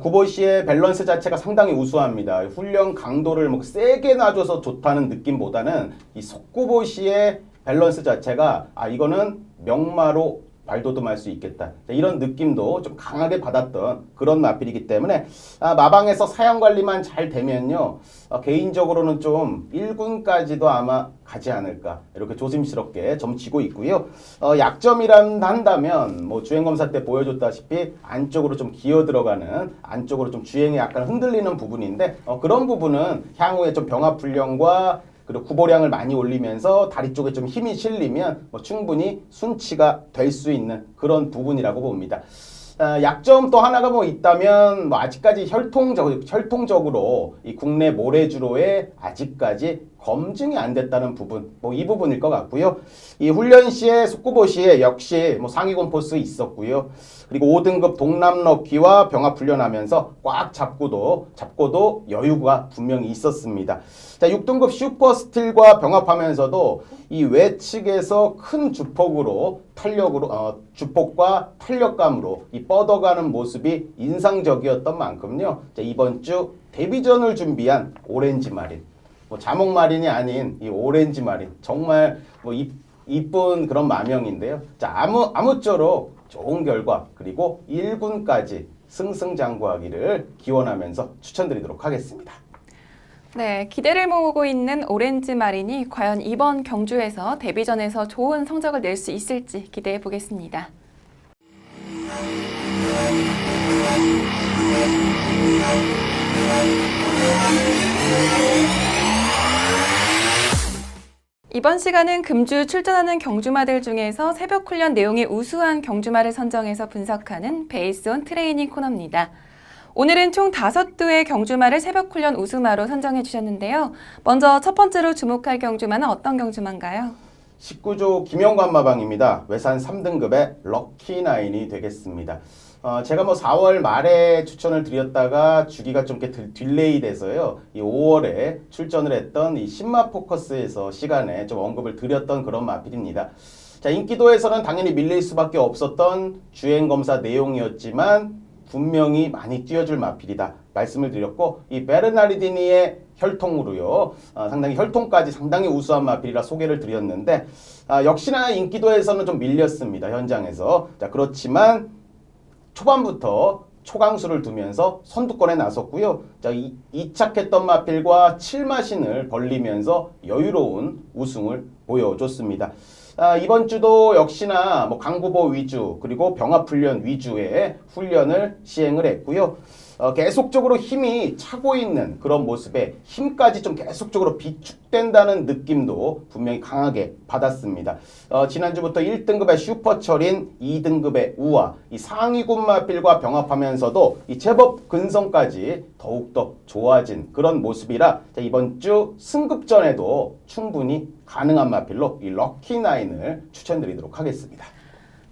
구보시의 밸런스 자체가 상당히 우수합니다. 훈련 강도를 세게 놔줘서 좋다는 느낌보다는 이 속구보시의 밸런스 자체가 이거는 명마로 발돋움할 수 있겠다. 이런 느낌도 좀 강하게 받았던 그런 마필이기 때문에 마방에서 사양 관리만 잘 되면요. 개인적으로는 좀 1군까지도 아마 가지 않을까 이렇게 조심스럽게 점치고 있고요. 약점이라 한다면 뭐 주행검사 때 보여줬다시피 안쪽으로 좀 기어 들어가는 안쪽으로 좀 주행이 약간 흔들리는 부분인데 그런 부분은 향후에 좀 병합훈련과 그리고 구보량을 많이 올리면서 다리 쪽에 좀 힘이 실리면 충분히 순치가 될 수 있는 그런 부분이라고 봅니다. 약점 또 하나가 뭐 있다면 아직까지 혈통적으로 이 국내 모래주로에 아직까지 검증이 안 됐다는 부분, 이 부분일 것 같고요. 이 훈련 시에 속구보 시에 역시 상위 곰포스 있었고요. 그리고 5등급 동남 럭키와 병합 훈련하면서 꽉 잡고도 여유가 분명히 있었습니다. 자, 6등급 슈퍼 스틸과 병합하면서도 이 외측에서 큰 주폭으로 주폭과 탄력감으로 이 뻗어가는 모습이 인상적이었던 만큼요. 자, 이번 주 데뷔전을 준비한 오렌지 마린. 자목 마린이 아닌 이 오렌지 마린 정말 이쁜 그런 마명인데요. 자, 아무쪼록 좋은 결과 그리고 1군까지 승승장구하기를 기원하면서 추천드리도록 하겠습니다. 네, 기대를 모으고 있는 오렌지 마린이 과연 이번 경주에서 데뷔전에서 좋은 성적을 낼 수 있을지 기대해 보겠습니다. 이번 시간은 금주 출전하는 경주마들 중에서 새벽 훈련 내용이 우수한 경주마를 선정해서 분석하는 베이스온 트레이닝 코너입니다. 오늘은 총 5두의 경주마를 새벽 훈련 우수마로 선정해 주셨는데요. 먼저 첫 번째로 주목할 경주마는 어떤 경주마인가요? 19조 김영관 마방입니다. 외산 3등급의 럭키나인이 되겠습니다. 제가 4월 말에 추천을 드렸다가 주기가 좀 이렇게 딜레이 돼서요. 이 5월에 출전을 했던 이 신마 포커스에서 시간에 좀 언급을 드렸던 그런 마필입니다. 자, 인기도에서는 당연히 밀릴 수밖에 없었던 주행검사 내용이었지만 분명히 많이 뛰어줄 마필이다 말씀을 드렸고, 이 베르나르디니의 혈통으로요. 상당히 혈통까지 상당히 우수한 마필이라 소개를 드렸는데 역시나 인기도에서는 좀 밀렸습니다. 현장에서. 자, 그렇지만 초반부터 초강수를 두면서 선두권에 나섰고요. 자, 이착했던 마필과 7마신을 벌리면서 여유로운 우승을 보여줬습니다. 이번 주도 역시나 강구보 위주 그리고 병합훈련 위주의 훈련을 시행을 했고요. 계속적으로 힘이 차고 있는 그런 모습에 힘까지 좀 계속적으로 비축된다는 느낌도 분명히 강하게 받았습니다. 지난주부터 1등급의 슈퍼철인 2등급의 우아, 이 상위군 마필과 병합하면서도 이 제법 근성까지 더욱더 좋아진 그런 모습이라 이번 주 승급전에도 충분히 가능한 마필로 이 럭키나인을 추천드리도록 하겠습니다.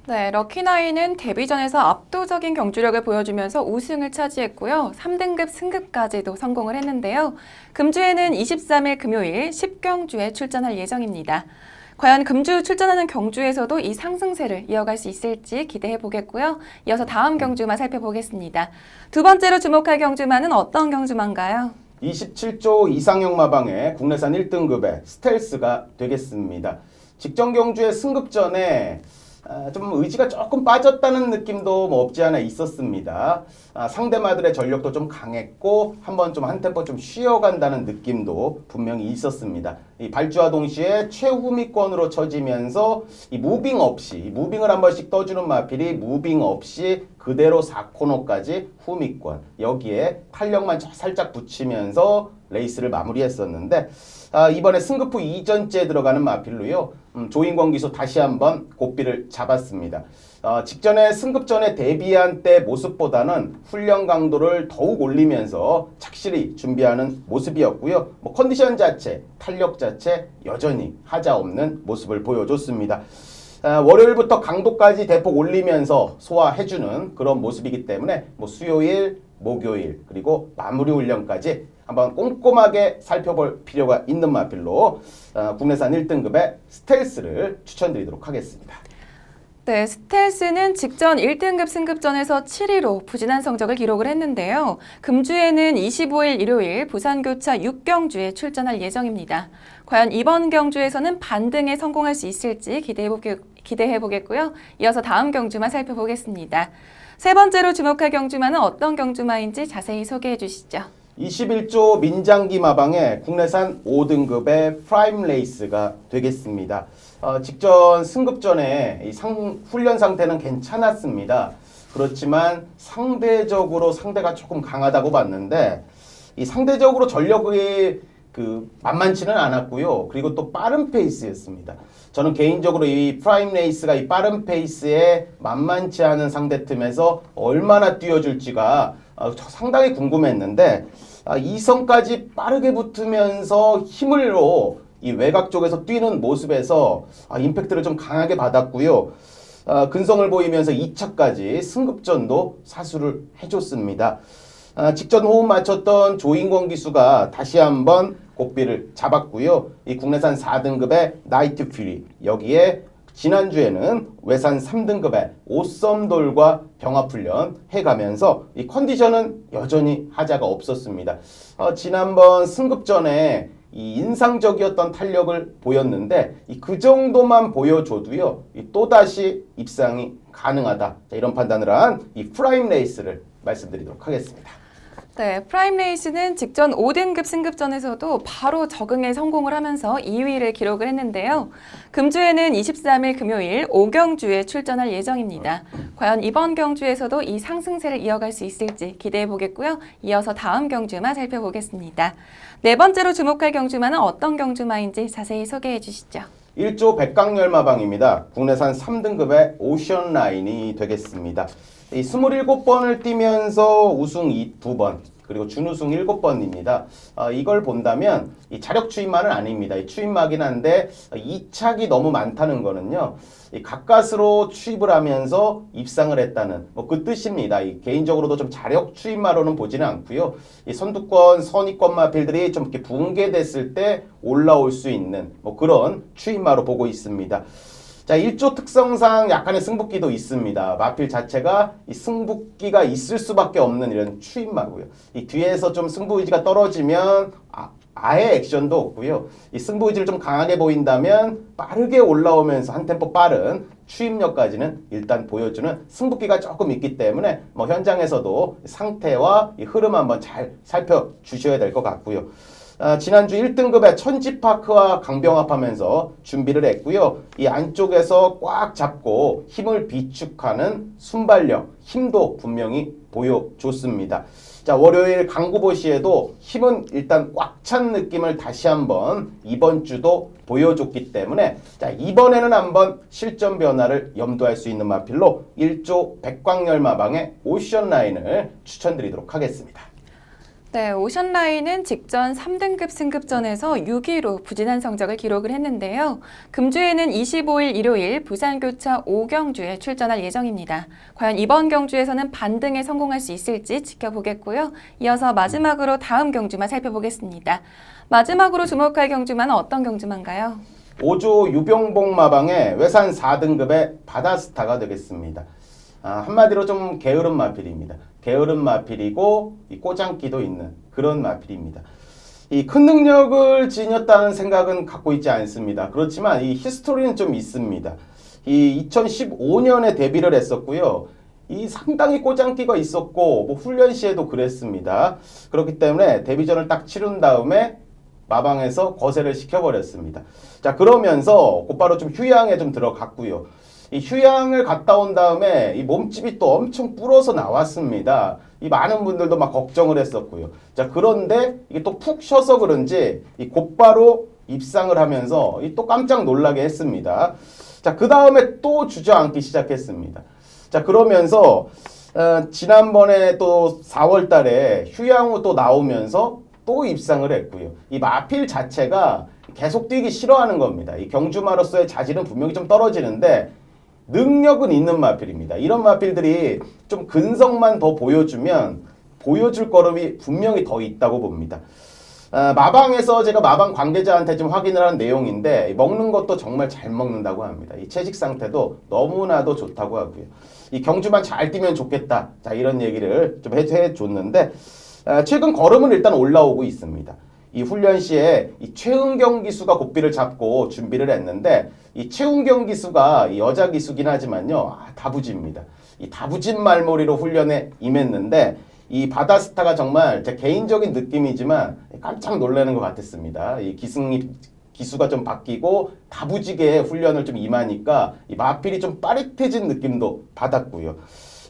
네, 럭키나인은 데뷔전에서 압도적인 경주력을 보여주면서 우승을 차지했고요. 3등급 승급까지도 성공을 했는데요. 금주에는 23일 금요일 10경주에 출전할 예정입니다. 과연 금주 출전하는 경주에서도 이 상승세를 이어갈 수 있을지 기대해 보겠고요. 이어서 다음 경주만 살펴보겠습니다. 두 번째로 주목할 경주마는 어떤 경주마인가요? 27조 이상형 마방의 국내산 1등급의 스텔스가 되겠습니다. 직전 경주의 승급전에 좀 의지가 조금 빠졌다는 느낌도 없지 않아 있었습니다. 상대마들의 전력도 좀 강했고 한번 좀 한 템포 좀 쉬어간다는 느낌도 분명히 있었습니다. 이 발주와 동시에 최후미권으로 쳐지면서 이 무빙을 한 번씩 떠주는 마필이 무빙 없이 그대로 4코너까지 후미권, 여기에 탄력만 살짝 붙이면서 레이스를 마무리했었는데 이번에 승급 후 2전째에 들어가는 마필로요. 조인권 기수 다시 한번 고삐를 잡았습니다. 직전에 승급전에 대비한 때 모습보다는 훈련 강도를 더욱 올리면서 착실히 준비하는 모습이었고요. 컨디션 자체, 탄력 자체 여전히 하자없는 모습을 보여줬습니다. 월요일부터 강도까지 대폭 올리면서 소화해주는 그런 모습이기 때문에 수요일, 목요일 그리고 마무리 훈련까지 한번 꼼꼼하게 살펴볼 필요가 있는 마필로 국내산 1등급의 스텔스를 추천드리도록 하겠습니다. 네, 스텔스는 직전 1등급 승급전에서 7위로 부진한 성적을 기록을 했는데요. 금주에는 25일 일요일 부산교차 6경주에 출전할 예정입니다. 과연 이번 경주에서는 반등에 성공할 수 있을지 기대해 보겠고요. 이어서 다음 경주만 살펴보겠습니다. 세 번째로 주목할 경주마는 어떤 경주마인지 자세히 소개해 주시죠. 21조 민장기 마방의 국내산 5등급의 프라임 레이스가 되겠습니다. 직전 승급전에 훈련 상태는 괜찮았습니다. 그렇지만 상대적으로 상대가 조금 강하다고 봤는데 이 상대적으로 전력이 만만치는 않았고요. 그리고 또 빠른 페이스였습니다. 저는 개인적으로 이 프라임 레이스가 이 빠른 페이스에 만만치 않은 상대팀에서 얼마나 뛰어줄지가 상당히 궁금했는데 2선까지 빠르게 붙으면서 힘으로 이 외곽 쪽에서 뛰는 모습에서 임팩트를 좀 강하게 받았고요. 근성을 보이면서 2차까지 승급전도 사수를 해줬습니다. 직전 호흡 맞췄던 조인권 기수가 다시 한번 고비를 잡았고요. 이 국내산 4등급의 나이트 퓨리, 여기에 지난주에는 외산 3등급의 오썸돌과 병합훈련 해가면서 이 컨디션은 여전히 하자가 없었습니다. 지난번 승급전에 이 인상적이었던 탄력을 보였는데 그 정도만 보여줘도요, 또다시 입상이 가능하다. 이런 판단을 한 이 프라임 레이스를 말씀드리도록 하겠습니다. 네, 프라임 레이스는 직전 5등급 승급전에서도 바로 적응에 성공을 하면서 2위를 기록을 했는데요. 금주에는 23일 금요일 5경주에 출전할 예정입니다. 과연 이번 경주에서도 이 상승세를 이어갈 수 있을지 기대해 보겠고요. 이어서 다음 경주만 살펴보겠습니다. 네 번째로 주목할 경주마는 어떤 경주마인지 자세히 소개해 주시죠. 1조 백강열마방입니다. 국내산 3등급의 오션라인이 되겠습니다. 이 27번을 뛰면서 우승 2번, 그리고 준우승 7번입니다. 이걸 본다면 이 자력 추임만은 아닙니다. 이 추임마긴 한데 이착이 너무 많다는 거는요. 이 가까스로 추입을 하면서 입상을 했다는 그 뜻입니다. 개인적으로도 좀 자력 추임마로는 보지는 않고요. 이 선두권, 선위권 마필들이 좀 이렇게 붕괴됐을 때 올라올 수 있는 그런 추임마로 보고 있습니다. 자, 1조 특성상 약간의 승부기도 있습니다. 마필 자체가 이 승부기가 있을 수밖에 없는 이런 추임마고요. 이 뒤에서 좀 승부 의지가 떨어지면 아예 액션도 없고요. 이 승부 의지를 좀 강하게 보인다면 빠르게 올라오면서 한 템포 빠른 추임력까지는 일단 보여주는 승부기가 조금 있기 때문에 현장에서도 상태와 이 흐름 한번 잘 살펴주셔야 될 것 같고요. 지난주 1등급의 천지파크와 강병합하면서 준비를 했고요. 이 안쪽에서 꽉 잡고 힘을 비축하는 순발력, 힘도 분명히 보여줬습니다. 자, 월요일 강구보시에도 힘은 일단 꽉 찬 느낌을 다시 한번 이번 주도 보여줬기 때문에 자, 이번에는 한번 실전 변화를 염두할 수 있는 마필로 1조 백광열마방의 오션라인을 추천드리도록 하겠습니다. 네, 오션라인은 직전 3등급 승급전에서 6위로 부진한 성적을 기록을 했는데요. 금주에는 25일 일요일 부산교차 5경주에 출전할 예정입니다. 과연 이번 경주에서는 반등에 성공할 수 있을지 지켜보겠고요. 이어서 마지막으로 다음 경주만 살펴보겠습니다. 마지막으로 주목할 경주마는 어떤 경주만가요? 5조 유병봉 마방의 외산 4등급의 바다스타가 되겠습니다. 한마디로 좀 게으른 마필입니다. 게으른 마필이고 이 꼬장기도 있는 그런 마필입니다. 이 큰 능력을 지녔다는 생각은 갖고 있지 않습니다. 그렇지만 이 히스토리는 좀 있습니다. 이 2015년에 데뷔를 했었고요. 이 상당히 꼬장기가 있었고 훈련 시에도 그랬습니다. 그렇기 때문에 데뷔전을 딱 치른 다음에 마방에서 거세를 시켜버렸습니다. 자, 그러면서 곧바로 좀 휴양에 좀 들어갔고요. 이 휴양을 갔다 온 다음에 이 몸집이 또 엄청 불어서 나왔습니다. 이 많은 분들도 막 걱정을 했었고요. 자, 그런데 이게 또 푹 쉬어서 그런지 이 곧바로 입상을 하면서 또 깜짝 놀라게 했습니다. 자, 그 다음에 또 주저앉기 시작했습니다. 자, 그러면서 지난번에 또 4월 달에 휴양 후 또 나오면서 또 입상을 했고요. 이 마필 자체가 계속 뛰기 싫어하는 겁니다. 이 경주마로서의 자질은 분명히 좀 떨어지는데 능력은 있는 마필입니다. 이런 마필들이 좀 근성만 더 보여주면 보여줄 거름이 분명히 더 있다고 봅니다. 마방에서 제가 마방 관계자한테 좀 확인을 한 내용인데 먹는 것도 정말 잘 먹는다고 합니다. 이 체식 상태도 너무나도 좋다고 하고요. 이 경주만 잘 뛰면 좋겠다. 자, 이런 얘기를 좀 해줬는데 최근 걸음은 일단 올라오고 있습니다. 이 훈련 시에 이 최은경 기수가 고삐를 잡고 준비를 했는데 이 최은경 기수가 이 여자 기수긴 하지만요, 다부지입니다. 이 다부진 말머리로 훈련에 임했는데 이 바다스타가 정말 제 개인적인 느낌이지만 깜짝 놀라는 것 같았습니다. 이 기수가 좀 바뀌고 다부지게 훈련을 좀 임하니까 이 마필이 좀 빠릿해진 느낌도 받았고요.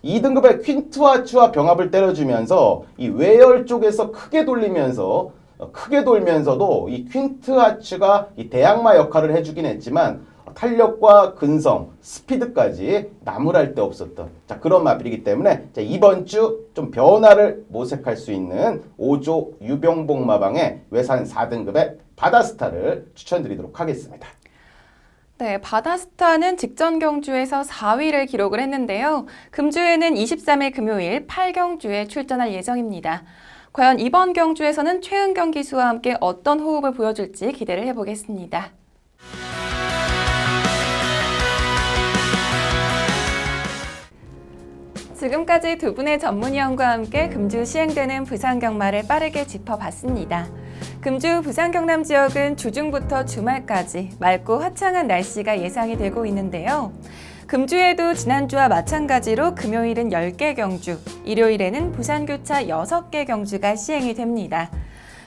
2등급의 퀸트와츠와 병합을 때려주면서 이 외열 쪽에서 크게 돌면서도 이 퀸트와츠가 이 대항마 역할을 해주긴 했지만 탄력과 근성, 스피드까지 나무랄 데 없었던 그런 마필이기 때문에 이번 주 좀 변화를 모색할 수 있는 5조 유병복 마방의 외산 4등급의 바다스타를 추천드리도록 하겠습니다. 네, 바다스타는 직전 경주에서 4위를 기록을 했는데요. 금주에는 23일 금요일 8경주에 출전할 예정입니다. 과연 이번 경주에서는 최은경 기수와 함께 어떤 호흡을 보여줄지 기대를 해보겠습니다. 지금까지 두 분의 전문위원과 함께 금주 시행되는 부산경마를 빠르게 짚어봤습니다. 금주 부산 경남 지역은 주중부터 주말까지 맑고 화창한 날씨가 예상이 되고 있는데요. 금주에도 지난주와 마찬가지로 금요일은 10개 경주, 일요일에는 부산교차 6개 경주가 시행이 됩니다.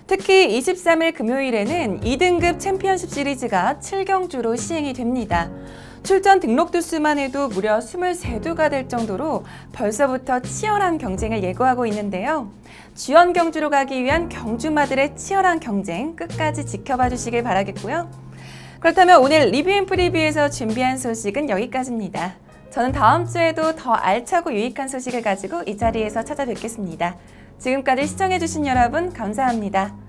특히 23일 금요일에는 2등급 챔피언십 시리즈가 7경주로 시행이 됩니다. 출전 등록 두수만 해도 무려 23두가 될 정도로 벌써부터 치열한 경쟁을 예고하고 있는데요. 주연 경주로 가기 위한 경주마들의 치열한 경쟁 끝까지 지켜봐 주시길 바라겠고요. 그렇다면 오늘 리뷰앤프리뷰에서 준비한 소식은 여기까지입니다. 저는 다음 주에도 더 알차고 유익한 소식을 가지고 이 자리에서 찾아뵙겠습니다. 지금까지 시청해주신 여러분 감사합니다.